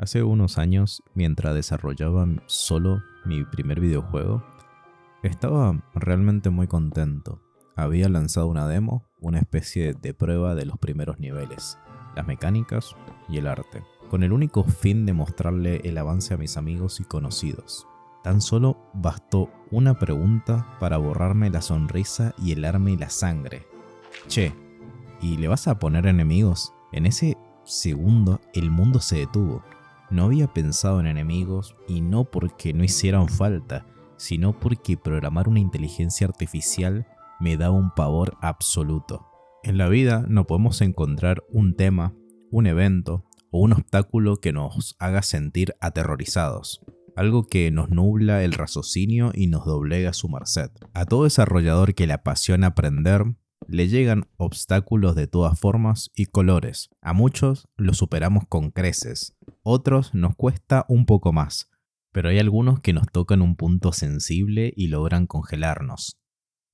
Hace unos años, mientras desarrollaba solo mi primer videojuego, estaba realmente muy contento. Había lanzado una demo, una especie de prueba de los primeros niveles, las mecánicas y el arte, con el único fin de mostrarle el avance a mis amigos y conocidos. Tan solo bastó una pregunta para borrarme la sonrisa y helarme la sangre. Che, ¿y le vas a poner enemigos? En ese segundo el mundo se detuvo. No había pensado en enemigos, y no porque no hicieran falta, sino porque programar una inteligencia artificial me daba un pavor absoluto. En la vida no podemos encontrar un tema, un evento o un obstáculo que nos haga sentir aterrorizados. Algo que nos nubla el raciocinio y nos doblega a su merced. A todo desarrollador que le apasiona aprender, le llegan obstáculos de todas formas y colores. A muchos los superamos con creces, otros nos cuesta un poco más, pero hay algunos que nos tocan un punto sensible y logran congelarnos.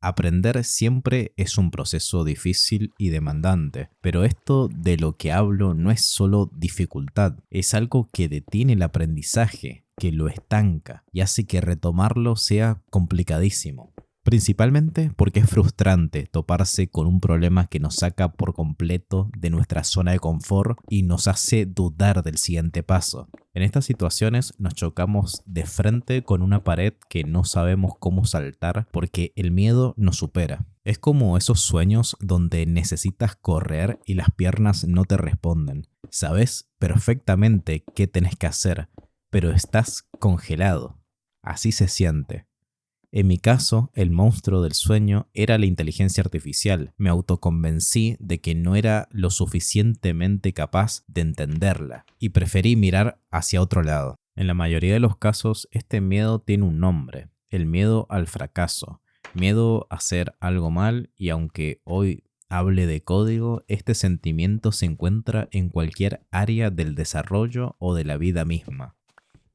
Aprender siempre es un proceso difícil y demandante, pero esto de lo que hablo no es solo dificultad, es algo que detiene el aprendizaje, que lo estanca y hace que retomarlo sea complicadísimo. Principalmente porque es frustrante toparse con un problema que nos saca por completo de nuestra zona de confort y nos hace dudar del siguiente paso. En estas situaciones nos chocamos de frente con una pared que no sabemos cómo saltar porque el miedo nos supera. Es como esos sueños donde necesitas correr y las piernas no te responden. Sabes perfectamente qué tenés que hacer, pero estás congelado. Así se siente. En mi caso, el monstruo del sueño era la inteligencia artificial. Me autoconvencí de que no era lo suficientemente capaz de entenderla y preferí mirar hacia otro lado. En la mayoría de los casos, este miedo tiene un nombre: el miedo al fracaso, miedo a hacer algo mal, y aunque hoy hable de código, este sentimiento se encuentra en cualquier área del desarrollo o de la vida misma.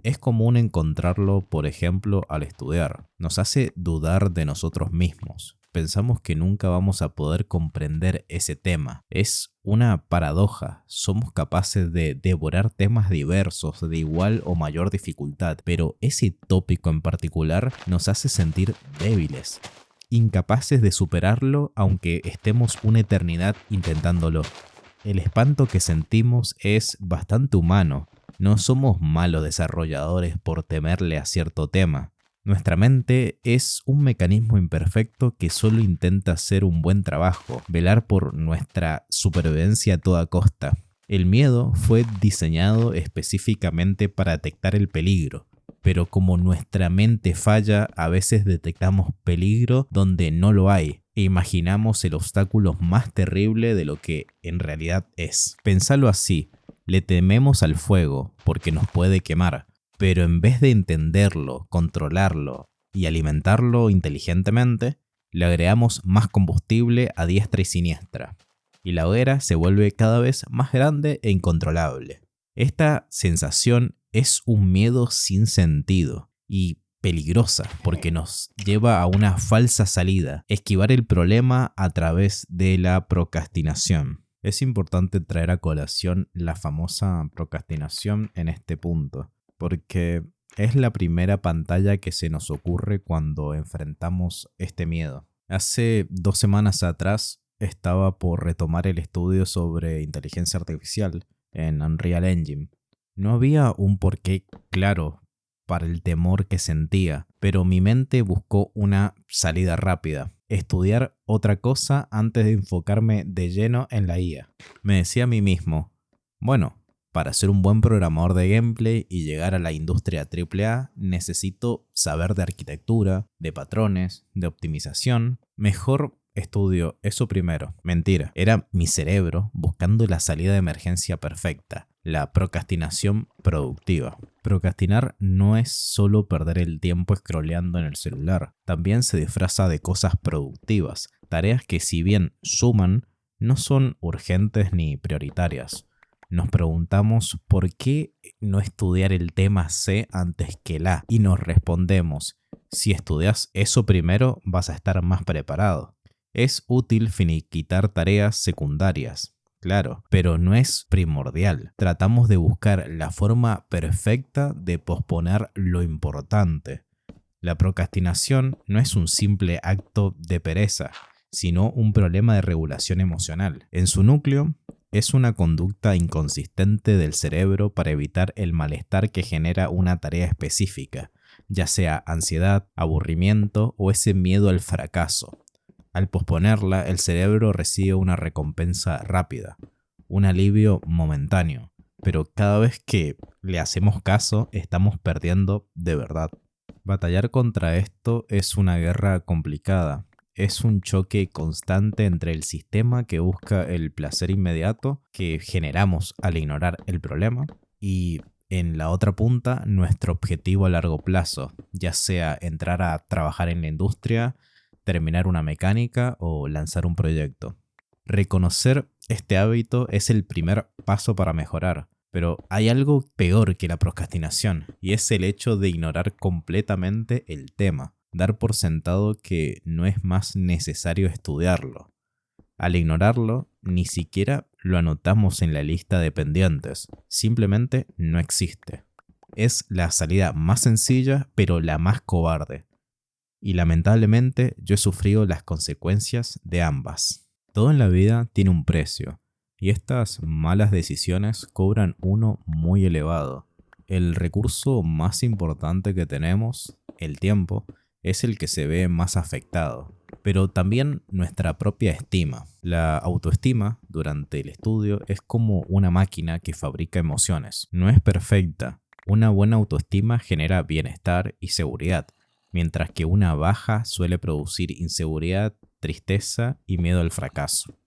Es común encontrarlo, por ejemplo, al estudiar. Nos hace dudar de nosotros mismos. Pensamos que nunca vamos a poder comprender ese tema. Es una paradoja. Somos capaces de devorar temas diversos de igual o mayor dificultad, pero ese tópico en particular nos hace sentir débiles, incapaces de superarlo aunque estemos una eternidad intentándolo. El espanto que sentimos es bastante humano. No somos malos desarrolladores por temerle a cierto tema. Nuestra mente es un mecanismo imperfecto que solo intenta hacer un buen trabajo, velar por nuestra supervivencia a toda costa. El miedo fue diseñado específicamente para detectar el peligro, pero como nuestra mente falla, a veces detectamos peligro donde no lo hay e imaginamos el obstáculo más terrible de lo que en realidad es. Pensalo así. Le tememos al fuego porque nos puede quemar, pero en vez de entenderlo, controlarlo y alimentarlo inteligentemente, le agregamos más combustible a diestra y siniestra, y la hoguera se vuelve cada vez más grande e incontrolable. Esta sensación es un miedo sin sentido y peligrosa porque nos lleva a una falsa salida: esquivar el problema a través de la procrastinación. Es importante traer a colación la famosa procrastinación en este punto, porque es la primera pantalla que se nos ocurre cuando enfrentamos este miedo. Hace 2 semanas atrás estaba por retomar el estudio sobre inteligencia artificial en Unreal Engine. No había un porqué claro para el temor que sentía, pero mi mente buscó una salida rápida: estudiar otra cosa antes de enfocarme de lleno en la IA. Me decía a mí mismo, bueno, para ser un buen programador de gameplay y llegar a la industria AAA, necesito saber de arquitectura, de patrones, de optimización. Mejor estudio eso primero. Mentira, era mi cerebro buscando la salida de emergencia perfecta: la procrastinación productiva. Procrastinar no es solo perder el tiempo scrolleando en el celular, también se disfraza de cosas productivas, tareas que, si bien suman, no son urgentes ni prioritarias. Nos preguntamos por qué no estudiar el tema C antes que el A, y nos respondemos: si estudias eso primero vas a estar más preparado. Es útil finiquitar tareas secundarias, claro, pero no es primordial. Tratamos de buscar la forma perfecta de posponer lo importante. La procrastinación no es un simple acto de pereza, sino un problema de regulación emocional. En su núcleo, es una conducta inconsistente del cerebro para evitar el malestar que genera una tarea específica, ya sea ansiedad, aburrimiento o ese miedo al fracaso. Al posponerla, el cerebro recibe una recompensa rápida, un alivio momentáneo, pero cada vez que le hacemos caso, estamos perdiendo de verdad. Batallar contra esto es una guerra complicada. Es un choque constante entre el sistema que busca el placer inmediato que generamos al ignorar el problema y en la otra punta nuestro objetivo a largo plazo, ya sea entrar a trabajar en la industria, terminar una mecánica o lanzar un proyecto. Reconocer este hábito es el primer paso para mejorar. Pero hay algo peor que la procrastinación, y es el hecho de ignorar completamente el tema, dar por sentado que no es más necesario estudiarlo. Al ignorarlo, ni siquiera lo anotamos en la lista de pendientes, simplemente no existe. Es la salida más sencilla, pero la más cobarde. Y lamentablemente yo he sufrido las consecuencias de ambas. Todo en la vida tiene un precio. Y estas malas decisiones cobran uno muy elevado. El recurso más importante que tenemos, el tiempo, es el que se ve más afectado. Pero también nuestra propia estima. La autoestima durante el estudio es como una máquina que fabrica emociones. No es perfecta. Una buena autoestima genera bienestar y seguridad, mientras que una baja suele producir inseguridad, tristeza y miedo al fracaso.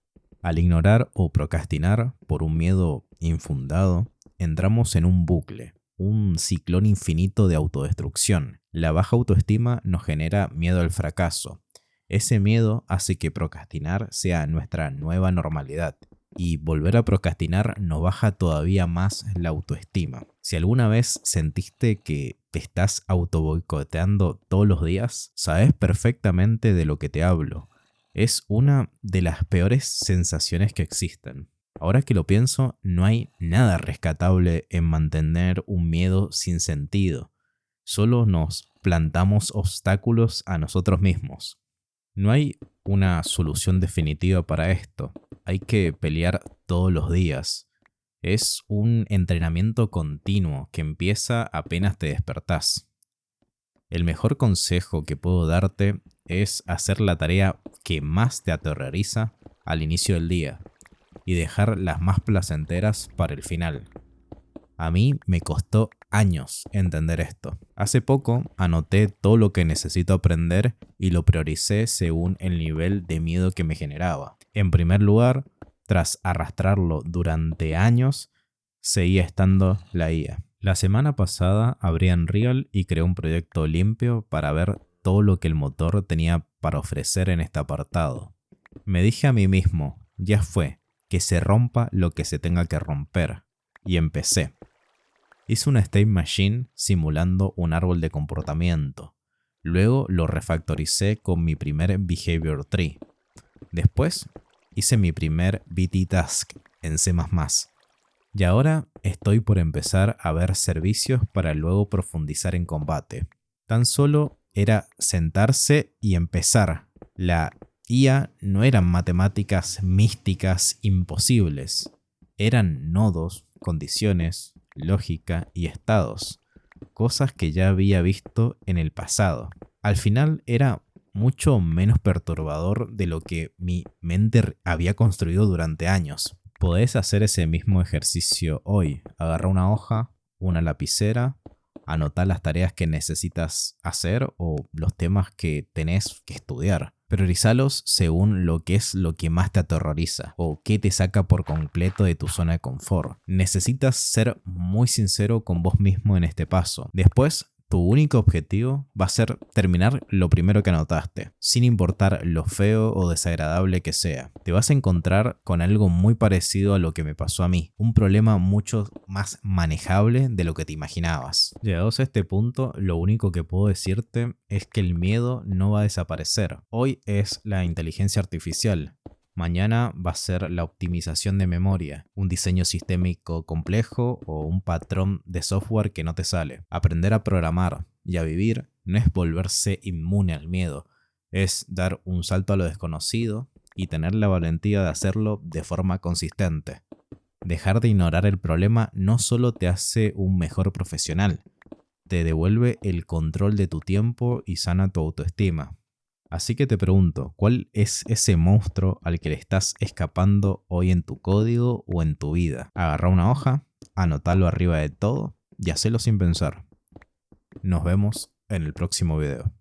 Al ignorar o procrastinar por un miedo infundado, entramos en un bucle, un ciclón infinito de autodestrucción. La baja autoestima nos genera miedo al fracaso. Ese miedo hace que procrastinar sea nuestra nueva normalidad. Y volver a procrastinar nos baja todavía más la autoestima. Si alguna vez sentiste que te estás autoboicoteando todos los días, sabes perfectamente de lo que te hablo. Es una de las peores sensaciones que existen. Ahora que lo pienso, no hay nada rescatable en mantener un miedo sin sentido. Solo nos plantamos obstáculos a nosotros mismos. No hay una solución definitiva para esto. Hay que pelear todos los días. Es un entrenamiento continuo que empieza apenas te despertás. El mejor consejo que puedo darte es hacer la tarea que más te aterroriza al inicio del día y dejar las más placenteras para el final. A mí me costó años entender esto. Hace poco anoté todo lo que necesito aprender y lo prioricé según el nivel de miedo que me generaba. En primer lugar, tras arrastrarlo durante años, seguía estando la IA. La semana pasada abrí Unreal y creé un proyecto limpio para ver todo lo que el motor tenía para ofrecer en este apartado. Me dije a mí mismo, ya fue, que se rompa lo que se tenga que romper. Y empecé. Hice una state machine simulando un árbol de comportamiento. Luego lo refactoricé con mi primer behavior tree. Después hice mi primer BT task en C++. Y ahora estoy por empezar a ver servicios para luego profundizar en combate. Tan solo era sentarse y empezar. La IA no eran matemáticas místicas imposibles. Eran nodos, condiciones, lógica y estados. Cosas que ya había visto en el pasado. Al final era mucho menos perturbador de lo que mi mente había construido durante años. Podés hacer ese mismo ejercicio hoy. Agarra una hoja, una lapicera, anotá las tareas que necesitas hacer o los temas que tenés que estudiar. Priorizalos según lo que más te aterroriza o qué te saca por completo de tu zona de confort. Necesitas ser muy sincero con vos mismo en este paso. Después, tu único objetivo va a ser terminar lo primero que anotaste, sin importar lo feo o desagradable que sea. Te vas a encontrar con algo muy parecido a lo que me pasó a mí, un problema mucho más manejable de lo que te imaginabas. Llegados a este punto, lo único que puedo decirte es que el miedo no va a desaparecer. Hoy es la inteligencia artificial. Mañana va a ser la optimización de memoria, un diseño sistémico complejo o un patrón de software que no te sale. Aprender a programar y a vivir no es volverse inmune al miedo, es dar un salto a lo desconocido y tener la valentía de hacerlo de forma consistente. Dejar de ignorar el problema no solo te hace un mejor profesional, te devuelve el control de tu tiempo y sana tu autoestima. Así que te pregunto, ¿cuál es ese monstruo al que le estás escapando hoy en tu código o en tu vida? Agarra una hoja, anotalo arriba de todo y hacelo sin pensar. Nos vemos en el próximo video.